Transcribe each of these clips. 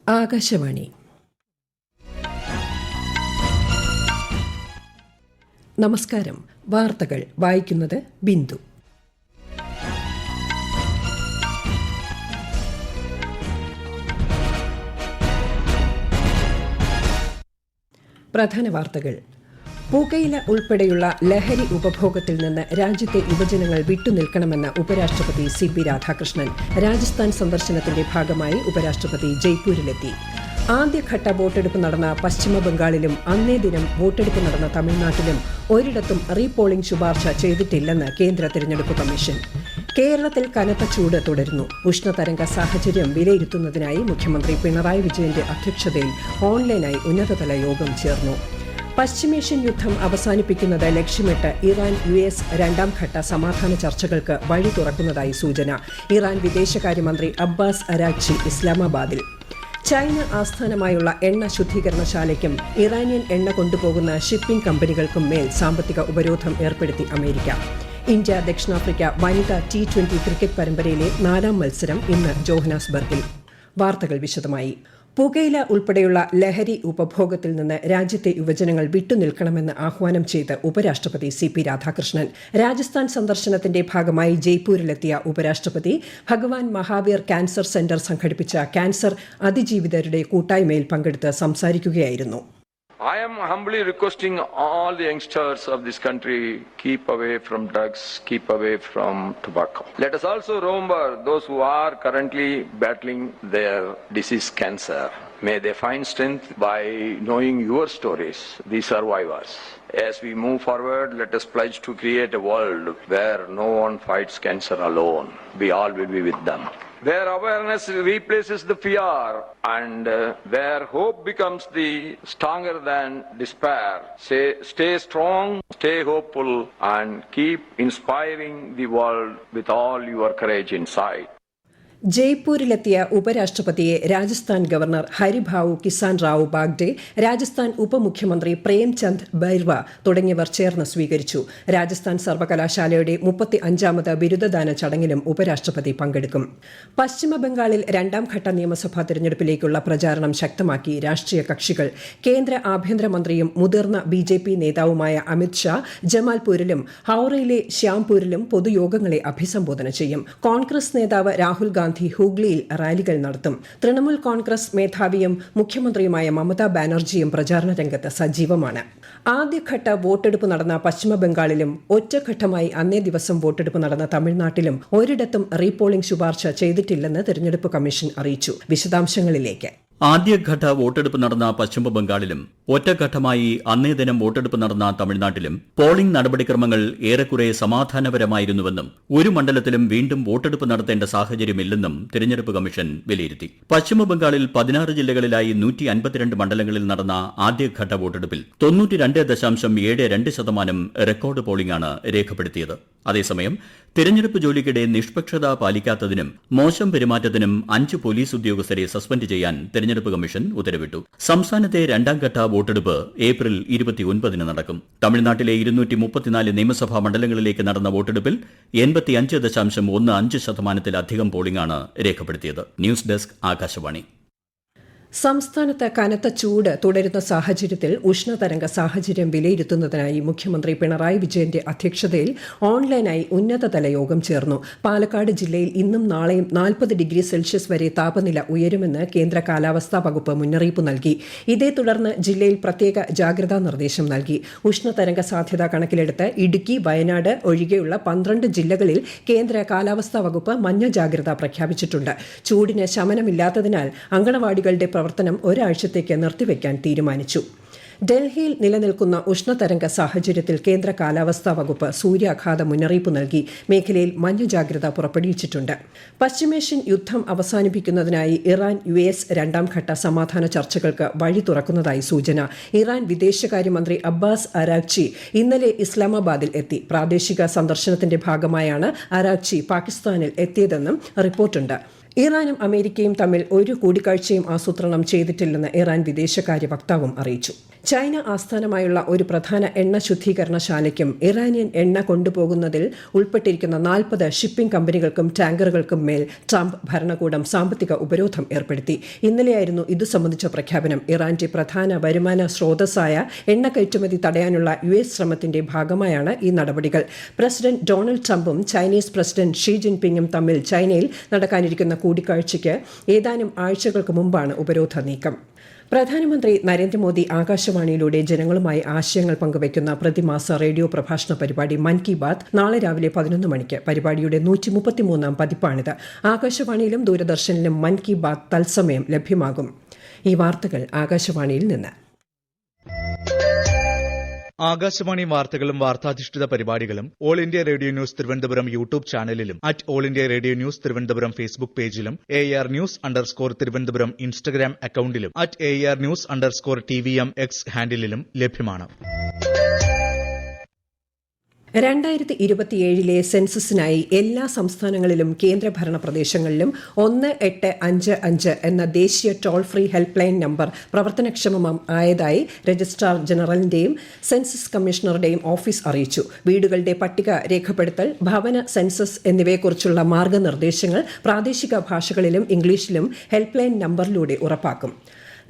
ആകാശവാണി. നമസ്കാരം. വാർത്തകൾ വായിക്കുന്നത് ബിന്ദു. പ്രധാന വാർത്തകൾ. പുകയില ഉൾപ്പെടെയുള്ള ലഹരി ഉപഭോഗത്തിൽ നിന്ന് രാജ്യത്തെ യുവജനങ്ങൾ വിട്ടുനിൽക്കണമെന്ന് ഉപരാഷ്ട്രപതി CP രാധാകൃഷ്ണൻ. രാജസ്ഥാൻ സന്ദർശനത്തിന്റെ ഭാഗമായി ഉപരാഷ്ട്രപതി ജയ്പൂരിലെത്തി. ആദ്യഘട്ട വോട്ടെടുപ്പ് നടന്ന പശ്ചിമബംഗാളിലും അന്നേ ദിനം വോട്ടെടുപ്പ് നടന്ന തമിഴ്നാട്ടിലും ഒരിടത്തും റീപോളിംഗ് ശുപാർശ ചെയ്തിട്ടില്ലെന്ന് കേന്ദ്ര തെരഞ്ഞെടുപ്പ് കമ്മീഷൻ. കേരളത്തിൽ കനത്ത ചൂട് തുടരുന്നു. ഉഷ്ണതരംഗ സാഹചര്യം വിലയിരുത്തുന്നതിനായി മുഖ്യമന്ത്രി പിണറായി വിജയന്റെ അധ്യക്ഷതയിൽ ഓൺലൈനായി ഉന്നതതല യോഗം ചേർന്നു. പശ്ചിമേഷ്യൻ യുദ്ധം അവസാനിപ്പിക്കുന്നത് ലക്ഷ്യമിട്ട് ഇറാൻ US രണ്ടാംഘട്ട സമാധാന ചർച്ചകൾക്ക് വഴി തുറക്കുന്നതായി സൂചന. ഇറാൻ വിദേശകാര്യമന്ത്രി അബ്ബാസ് അരാഗ്ചി ഇസ്ലാമാബാദിൽ. ചൈന ആസ്ഥാനമായുള്ള എണ്ണ ശുദ്ധീകരണശാലയ്ക്കും ഇറാനിയൻ എണ്ണ കൊണ്ടുപോകുന്ന ഷിപ്പിംഗ് കമ്പനികൾക്കും മേൽ സാമ്പത്തിക ഉപരോധം ഏർപ്പെടുത്തി അമേരിക്ക. ഇന്ത്യ ദക്ഷിണാഫ്രിക്ക വനിതാ T20 ക്രിക്കറ്റ് പരമ്പരയിലെ 4ാം മത്സരം ഇന്ന് ജോഹന്നാസ്ബർഗിൽ. വാർത്തകൾ വിശദമായി. പുകയില ഉൾപ്പെടെയുള്ള ലഹരി ഉപഭോഗത്തിൽ നിന്ന് രാജ്യത്തെ യുവജനങ്ങൾ വിട്ടുനിൽക്കണമെന്ന് ആഹ്വാനം ചെയ്ത് ഉപരാഷ്ട്രപതി CP രാധാകൃഷ്ണൻ. രാജസ്ഥാൻ സന്ദർശനത്തിന്റെ ഭാഗമായി ജയ്പൂരിലെത്തിയ ഉപരാഷ്ട്രപതി ഭഗവാൻ മഹാവീർ ക്യാൻസർ സെന്റർ സംഘടിപ്പിച്ച ക്യാൻസർ അതിജീവിതരുടെ കൂട്ടായ്മയിൽ പങ്കെടുത്ത് സംസാരിക്കുകയായിരുന്നു. I am humbly requesting all the youngsters of this country, keep away from drugs, keep away from tobacco. Let us also remember those who are currently battling their disease cancer. May they find strength by knowing your stories, the survivors. As we move forward, let us pledge to create a world where no one fights cancer alone. We all will be with them. Where awareness replaces the fear and where hope becomes the stronger than despair. Stay strong, stay hopeful and keep inspiring the world with all your courage inside. ജയ്പൂരിലെത്തിയ ഉപരാഷ്ട്രപതിയെ Rajasthan governor Haribhau Kisan Rao Bagde, Rajasthan ഉപമുഖ്യമന്ത്രി പ്രേംചന്ദ് ബൈർവ തുടങ്ങിയവർ ചേർന്ന് സ്വീകരിച്ചു. രാജസ്ഥാൻ സർവകലാശാലയുടെ 35ാമത് ബിരുദദാന ചടങ്ങിലും ഉപരാഷ്ട്രപതി പങ്കെടുക്കും. പശ്ചിമബംഗാളിൽ രണ്ടാംഘട്ട നിയമസഭാ തെരഞ്ഞെടുപ്പിലേക്കുള്ള പ്രചാരണം ശക്തമാക്കി രാഷ്ട്രീയ കക്ഷികൾ. കേന്ദ്ര ആഭ്യന്തരമന്ത്രിയും മുതിർന്ന BJP നേതാവുമായ അമിത് ഷാ ജമാൽപൂരിലും ഹൌറയിലെ ശ്യാംപൂരിലും പൊതുയോഗങ്ങളെ അഭിസംബോധന ചെയ്യും. കോൺഗ്രസ് നേതാവ് രാഹുൽ ഗാന്ധി ഹൂഗ്ലിയിൽ റാലികൾ നടത്തും. തൃണമൂൽ കോൺഗ്രസ് മേധാവിയും മുഖ്യമന്ത്രിയുമായ മമതാ ബാനർജിയും പ്രചാരണ രംഗത്ത് സജീവമാണ്. ആദ്യഘട്ട വോട്ടെടുപ്പ് നടന്ന പശ്ചിമബംഗാളിലും ഒറ്റഘട്ടമായി അന്നേ ദിവസം വോട്ടെടുപ്പ് നടന്ന തമിഴ്നാട്ടിലും ഒരിടത്തും റീപോളിംഗ് ശുപാർശ ചെയ്തിട്ടില്ലെന്ന് തെരഞ്ഞെടുപ്പ് കമ്മീഷൻ അറിയിച്ചു. വിശദാംശങ്ങളിലേക്ക്. ആദ്യഘട്ട വോട്ടെടുപ്പ് നടന്ന പശ്ചിമബംഗാളിലും ഒറ്റഘട്ടമായി അന്നേ ദിനം വോട്ടെടുപ്പ് നടന്ന തമിഴ്നാട്ടിലും പോളിംഗ് നടപടിക്രമങ്ങൾ ഏറെക്കുറെ സമാധാനപരമായിരുന്നുവെന്നും ഒരു മണ്ഡലത്തിലും വീണ്ടും വോട്ടെടുപ്പ് നടത്തേണ്ട സാഹചര്യമില്ലെന്നും തെരഞ്ഞെടുപ്പ് കമ്മീഷൻ വിലയിരുത്തി. പശ്ചിമബംഗാളിൽ 16 ജില്ലകളിലായി 152 മണ്ഡലങ്ങളിൽ നടന്ന ആദ്യഘട്ട വോട്ടെടുപ്പിൽ 92.72% റെക്കോർഡ് പോളിംഗാണ് രേഖപ്പെടുത്തിയത്. അതേസമയം തെരഞ്ഞെടുപ്പ് ജോലിക്കിടെ നിഷ്പക്ഷത പാലിക്കാത്തതിനും മോശം പെരുമാറ്റത്തിനും 5 പോലീസ് ഉദ്യോഗസ്ഥരെ സസ്പെൻഡ് ചെയ്യാൻ തെരഞ്ഞെടുപ്പ് കമ്മീഷൻ ഉത്തരവിട്ടു. സംസ്ഥാനത്തെ രണ്ടാംഘട്ട വോട്ടെടുപ്പ് ഏപ്രിൽ 29 നടക്കും. തമിഴ്നാട്ടിലെ 234 നിയമസഭാ മണ്ഡലങ്ങളിലേക്ക് നടന്ന വോട്ടെടുപ്പിൽ 85.15% പോളിംഗാണ് രേഖപ്പെടുത്തിയത്. News desk Akashvani. സംസ്ഥാനത്ത് കനത്ത ചൂട് തുടരുന്ന സാഹചര്യത്തിൽ ഉഷ്ണതരംഗ സാഹചര്യം വിലയിരുത്തുന്നതിനായി മുഖ്യമന്ത്രി പിണറായി വിജയന്റെ അധ്യക്ഷതയിൽ ഓൺലൈനായി ഉന്നതതല യോഗം ചേർന്നു. പാലക്കാട് ജില്ലയിൽ ഇന്നും നാളെയും 40 ഡിഗ്രി സെൽഷ്യസ് വരെ താപനില ഉയരുമെന്ന് കേന്ദ്ര കാലാവസ്ഥാ വകുപ്പ് മുന്നറിയിപ്പ് നൽകി. ഇതേ തുടർന്ന് ജില്ലയിൽ പ്രത്യേക ജാഗ്രതാ നിർദ്ദേശം നൽകി. ഉഷ്ണതരംഗ സാധ്യത കണക്കിലെടുത്ത് ഇടുക്കി, വയനാട് ഒഴികെയുള്ള 12 ജില്ലകളിൽ കേന്ദ്ര കാലാവസ്ഥാ വകുപ്പ് മഞ്ഞ ജാഗ്രത പ്രഖ്യാപിച്ചിട്ടുണ്ട്. ചൂടിന് ശമനമില്ലാത്തതിനാൽ അങ്കണവാടികളുടെ പ്രവർത്തനം ഒരാഴ്ചത്തേക്ക് നിർത്തിവെക്കാൻ തീരുമാനിച്ചു. ഡൽഹിയിൽ നിലനിൽക്കുന്ന ഉഷ്ണതരംഗ സാഹചര്യത്തിൽ കേന്ദ്ര കാലാവസ്ഥാ വകുപ്പ് സൂര്യാഘാത മുന്നറിയിപ്പ് നൽകി. മേഖലയിൽ മഞ്ഞ ജാഗ്രത പുറപ്പെടുവിച്ചിട്ടുണ്ട്. പശ്ചിമേഷ്യൻ യുദ്ധം അവസാനിപ്പിക്കുന്നതിനായി ഇറാൻ US രണ്ടാംഘട്ട സമാധാന ചർച്ചകൾക്ക് വഴി തുറക്കുന്നതായി സൂചന. ഇറാൻ വിദേശകാര്യമന്ത്രി അബ്ബാസ് അരാഗ്ചി ഇന്നലെ ഇസ്ലാമാബാദിൽ എത്തി. പ്രാദേശിക സന്ദർശനത്തിന്റെ ഭാഗമായാണ് അരാഗ്ചി പാകിസ്ഥാനിൽ എത്തിയതെന്നും റിപ്പോർട്ടുണ്ട്. ഇറാനും അമേരിക്കയും തമ്മിൽ ഒരു കൂടിക്കാഴ്ചയും ആസൂത്രണം ചെയ്തിട്ടില്ലെന്ന് ഇറാൻ വിദേശകാര്യ വക്താവും അറിയിച്ചു. ചൈന ആസ്ഥാനമായുള്ള ഒരു പ്രധാന എണ്ണ ശുദ്ധീകരണശാലയ്ക്കും ഇറാനിയൻ എണ്ണ കൊണ്ടുപോകുന്നതിൽ ഉൾപ്പെട്ടിരിക്കുന്ന 40 ഷിപ്പിംഗ് കമ്പനികൾക്കും ടാങ്കറുകൾക്കും മേൽ ട്രംപ് ഭരണകൂടം സാമ്പത്തിക ഉപരോധം ഏർപ്പെടുത്തി. ഇന്നലെയായിരുന്നു ഇതു സംബന്ധിച്ച പ്രഖ്യാപനം. ഇറാന്റെ പ്രധാന വരുമാന സ്രോതസ്സായ എണ്ണ കയറ്റുമതി തടയാനുള്ള US ശ്രമത്തിന്റെ ഭാഗമായാണ് ഈ നടപടികൾ. പ്രസിഡന്റ് ഡൊണാൾഡ് ട്രംപും ചൈനീസ് പ്രസിഡന്റ് ഷീ ജിൻപിങ്ങും തമ്മിൽ ചൈനയിൽ നടക്കാനിരിക്കുന്ന കൂടിക്കാഴ്ചയ്ക്ക് ഏതാനും ആഴ്ചകൾക്ക് മുമ്പാണ് ഉപരോധ നീക്കം. പ്രധാനമന്ത്രി നരേന്ദ്രമോദി ആകാശവാണിയിലൂടെ ജനങ്ങളുമായി ആശയങ്ങൾ പങ്കുവയ്ക്കുന്ന പ്രതിമാസ റേഡിയോ പ്രഭാഷണ പരിപാടി മൻ കി ബാത് നാളെ രാവിലെ 11 മണിക്ക്. പരിപാടിയുടെ 133-ാം പതിപ്പാണിത്. ആകാശവാണിയിലും ദൂരദർശനിലും മൻ കി ബാത് തത്സമയം ലഭ്യമാകും. ഈ വാർത്തകൾ ആകാശവാണിയിൽ നിന്ന്. ആകാശവാണി വാർത്തകളും വാർത്താധിഷ്ഠിത പരിപാടികളും all India radio news Thiruvananthapuram YouTube ചാനലിലും all India radio news Thiruvananthapuram Facebook പേജിലും AR News_ തിരുവനന്തപുരം ഇൻസ്റ്റഗ്രാം അക്കൌണ്ടിലും AR News_TVM X ഹാൻഡിലും ലഭ്യമാണ്. 2027 സെൻസസിനായി എല്ലാ സംസ്ഥാനങ്ങളിലും കേന്ദ്രഭരണ പ്രദേശങ്ങളിലും 1855 എന്ന ദേശീയ toll free help line number പ്രവർത്തനക്ഷമമായതായി രജിസ്ട്രാർ ജനറലിന്റെയും സെൻസസ് കമ്മീഷണറുടെയും ഓഫീസ് അറിയിച്ചു. വീടുകളുടെ പട്ടിക രേഖപ്പെടുത്തൽ, ഭവന സെൻസസ് എന്നിവയെക്കുറിച്ചുള്ള മാർഗനിർദ്ദേശങ്ങൾ പ്രാദേശിക ഭാഷകളിലും ഇംഗ്ലീഷിലും ഹെൽപ്പ് ലൈൻ നമ്പറിലൂടെ ഉറപ്പാക്കും.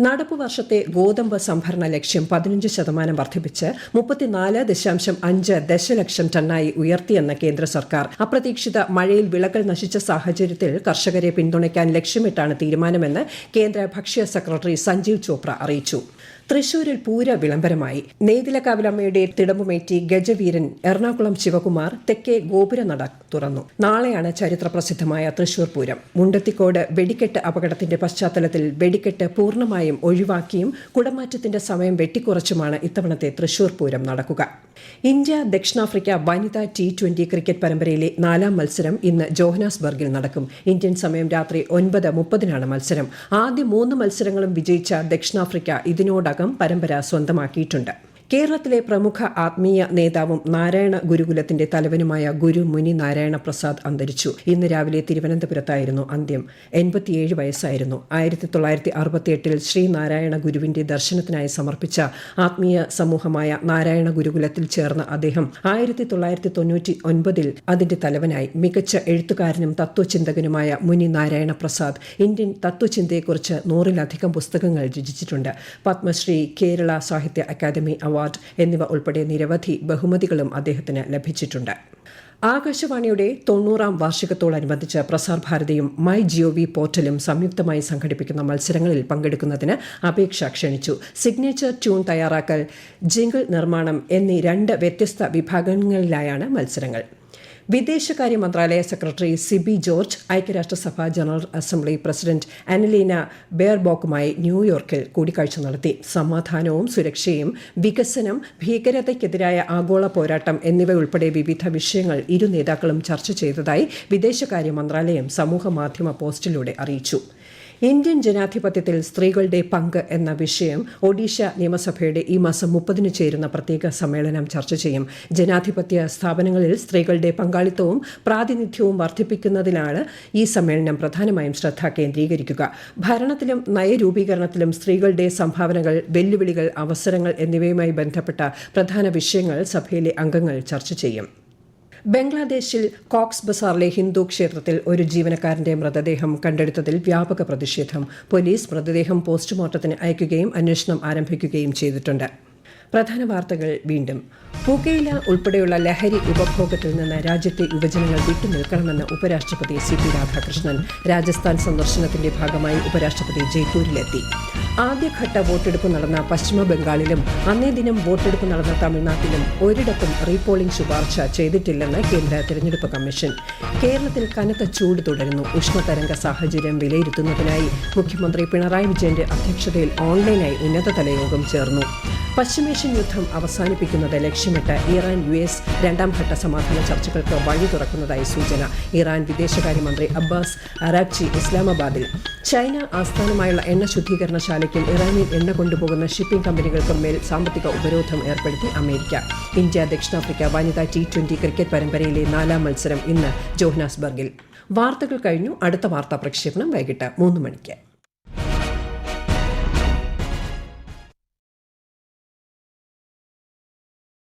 നടപ്പു വർഷത്തെ ഗോതമ്പ് സംഭരണ ലക്ഷ്യം 15% വർദ്ധിപ്പിച്ച് 34.5 ദശലക്ഷം ടണ്ണായി ഉയർത്തിയെന്ന കേന്ദ്ര സർക്കാർ. അപ്രതീക്ഷിത മഴയിൽ വിളകൾ നശിച്ച സാഹചര്യത്തിൽ കർഷകരെ പിന്തുണയ്ക്കാൻ ലക്ഷ്യമിട്ടാണ് തീരുമാനമെന്ന് കേന്ദ്ര ഭക്ഷ്യ സെക്രട്ടറി സഞ്ജീവ് ചോപ്ര അറിയിച്ചു. തൃശൂരിൽ പൂര വിളംബരമായി. നെയ്തിലക്കാവിലമ്മയുടെ തിടമ്പുമേറ്റി ഗജവീരൻ എറണാകുളം ശിവകുമാർ തെക്കേ ഗോപുരനട തുറന്നു. നാളെയാണ് ചരിത്ര പ്രസിദ്ധമായ തൃശൂർ പൂരം. മുണ്ടത്തിക്കോട് വെടിക്കെട്ട് അപകടത്തിന്റെ പശ്ചാത്തലത്തിൽ വെടിക്കെട്ട് പൂർണ്ണമായും ഒഴിവാക്കിയും കുടമാറ്റത്തിന്റെ സമയം വെട്ടിക്കുറച്ചുമാണ് ഇത്തവണത്തെ തൃശൂർ പൂരം നടക്കുക. ഇന്ത്യ ദക്ഷിണാഫ്രിക്ക വനിതാ T20 ക്രിക്കറ്റ് പരമ്പരയിലെ 4ാം മത്സരം ഇന്ന് ജോഹനാസ്ബർഗിൽ നടക്കും. ഇന്ത്യൻ സമയം രാത്രി 9:30 മത്സരം. ആദ്യ 3 മത്സരങ്ങളും വിജയിച്ച ദക്ഷിണാഫ്രിക്ക ഇതിനോടകം പരമ്പര സ്വന്തമാക്കിയിട്ടുണ്ട്. കേരളത്തിലെ പ്രമുഖ ആത്മീയ നേതാവും നാരായണ ഗുരുകുലത്തിന്റെ തലവനുമായ ഗുരു മുനി നാരായണ പ്രസാദ് അന്തരിച്ചു. ഇന്ന് രാവിലെ തിരുവനന്തപുരത്തായിരുന്നു അന്ത്യം. 87 വയസ്സായിരുന്നു. 1968 ശ്രീനാരായണ ഗുരുവിന്റെ ദർശനത്തിനായി സമർപ്പിച്ച ആത്മീയ സമൂഹമായ നാരായണ ഗുരുകുലത്തിൽ ചേർന്ന അദ്ദേഹം 1999 അതിന്റെ തലവനായി. മികച്ച എഴുത്തുകാരനും തത്വചിന്തകനുമായ മുനി നാരായണ പ്രസാദ് ഇന്ത്യൻ തത്വചിന്തയെക്കുറിച്ച് 100-ലധികം പുസ്തകങ്ങൾ രചിച്ചിട്ടുണ്ട്. പത്മശ്രീ, കേരള സാഹിത്യ അക്കാദമി അവാർഡ് എന്നിവ ഉൾപ്പെടെ നിരവധി ബഹുമതികളും അദ്ദേഹത്തിന് ലഭിച്ചിട്ടുണ്ട്. ആകാശവാണിയുടെ 90ാം വാർഷികത്തോടനുബന്ധിച്ച് പ്രസാർ ഭാരതിയും മൈ GOV പോർട്ടലും സംയുക്തമായി സംഘടിപ്പിക്കുന്ന മത്സരങ്ങളിൽ പങ്കെടുക്കുന്നതിന് അപേക്ഷ ക്ഷണിച്ചു. സിഗ്നേച്ചർ ട്യൂൺ തയ്യാറാക്കൽ, ജിംഗിൾ നിർമ്മാണം എന്നീ 2 വ്യത്യസ്ത വിഭാഗങ്ങളിലായാണ് മത്സരങ്ങൾ. വിദേശകാര്യ മന്ത്രാലയ സെക്രട്ടറി സിബി ജോർജ് ഐക്യരാഷ്ട്രസഭ ജനറൽ അസംബ്ലി പ്രസിഡന്റ് അനലീന ബെയർബോക്കുമായി ന്യൂയോർക്കിൽ കൂടിക്കാഴ്ച നടത്തി. സമാധാനവും സുരക്ഷയും, വികസനം, ഭീകരതയ്ക്കെതിരായ ആഗോള പോരാട്ടം എന്നിവയുൾപ്പെടെ വിവിധ വിഷയങ്ങൾ ഇരു നേതാക്കളും ചർച്ച ചെയ്തതായി വിദേശകാര്യ മന്ത്രാലയം സമൂഹമാധ്യമ പോസ്റ്റിലൂടെ അറിയിച്ചു. ഇന്ത്യൻ ജനാധിപത്യത്തിൽ സ്ത്രീകളുടെ പങ്ക് എന്ന വിഷയം ഒഡീഷ നിയമസഭയുടെ ഈ മാസം 30 ചേരുന്ന പ്രത്യേക സമ്മേളനം ചർച്ച ചെയ്യും. ജനാധിപത്യ സ്ഥാപനങ്ങളിൽ സ്ത്രീകളുടെ പങ്കാളിത്തവും പ്രാതിനിധ്യവും വർദ്ധിപ്പിക്കുന്നതിലാണ് ഈ സമ്മേളനം പ്രധാനമായും ശ്രദ്ധ കേന്ദ്രീകരിക്കുക. ഭരണത്തിലും നയരൂപീകരണത്തിലും സ്ത്രീകളുടെ സംഭാവനകൾ, വെല്ലുവിളികൾ, അവസരങ്ങൾ എന്നിവയുമായി ബന്ധപ്പെട്ട പ്രധാന വിഷയങ്ങൾ സഭയിലെ അംഗങ്ങൾ ചർച്ച ചെയ്യും. ബംഗ്ലാദേശിൽ കോക്സ് ബസാറിലെ ഹിന്ദു ക്ഷേത്രത്തിൽ ഒരു ജീവനക്കാരന്റെ മൃതദേഹം കണ്ടെടുത്തതിൽ വ്യാപക പ്രതിഷേധം. പോലീസ് മൃതദേഹം പോസ്റ്റ്മോർട്ടത്തിന് അയക്കുകയും അന്വേഷണം ആരംഭിക്കുകയും ചെയ്തിട്ടുണ്ട്. പ്രധാന വാർത്തകൾ വീണ്ടും. പുകയില ഉൾപ്പെടെയുള്ള ലഹരി ഉപഭോഗത്തിൽ നിന്ന് രാജ്യത്തെ യുവജനങ്ങൾ വിട്ടുനിൽക്കണമെന്ന് ഉപരാഷ്ട്രപതി CP രാധാകൃഷ്ണൻ. രാജസ്ഥാൻ സന്ദർശനത്തിന്റെ ഭാഗമായി ഉപരാഷ്ട്രപതി ജയ്പൂരിലെത്തി. ആദ്യഘട്ട വോട്ടെടുപ്പ് നടന്ന പശ്ചിമ ബംഗാളിലും അന്നേ ദിനം വോട്ടെടുപ്പ് നടന്ന തമിഴ്നാട്ടിലും ഒരിടത്തും റീപോളിംഗ് ശുപാർശ ചെയ്തിട്ടില്ലെന്ന് കേന്ദ്ര തെരഞ്ഞെടുപ്പ് കമ്മീഷൻ. കേരളത്തിൽ കനത്ത ചൂട് തുടരുന്നു. ഉഷ്ണതരംഗ സാഹചര്യം വിലയിരുത്തുന്നതിനായി മുഖ്യമന്ത്രി പിണറായി വിജയന്റെ അധ്യക്ഷതയിൽ ഓൺലൈനായി ഉന്നതതല യോഗം ചേർന്നു. പശ്ചിമേഷ്യൻ യുദ്ധം അവസാനിപ്പിക്കുന്നത് ലക്ഷ്യമിട്ട് ഇറാൻ US 2ാം ഘട്ട സമാധാന ചർച്ചകൾക്ക് വഴി തുറക്കുന്നതായി സൂചന. ഇറാൻ വിദേശകാര്യമന്ത്രി അബ്ബാസ് അറാക്ചി ഇസ്ലാമാബാദിൽ. ചൈന ആസ്ഥാനമായുള്ള എണ്ണ ശുദ്ധീകരണശാലയ്ക്കും ഇറാനിയൻ എണ്ണ കൊണ്ടുപോകുന്ന ഷിപ്പിംഗ് കമ്പനികൾക്കും മേൽ സാമ്പത്തിക ഉപരോധം ഏർപ്പെടുത്തി അമേരിക്ക. ഇന്ത്യ ദക്ഷിണാഫ്രിക്ക വനിതാ T20 ക്രിക്കറ്റ് പരമ്പരയിലെ 4ാം മത്സരം ഇന്ന് ജോഹനാസ്ബർഗിൽ. വാർത്തകൾ കഴിഞ്ഞു. അടുത്ത വാർത്താ പ്രക്ഷേപണം വൈകിട്ട് 3 മണിക്ക്.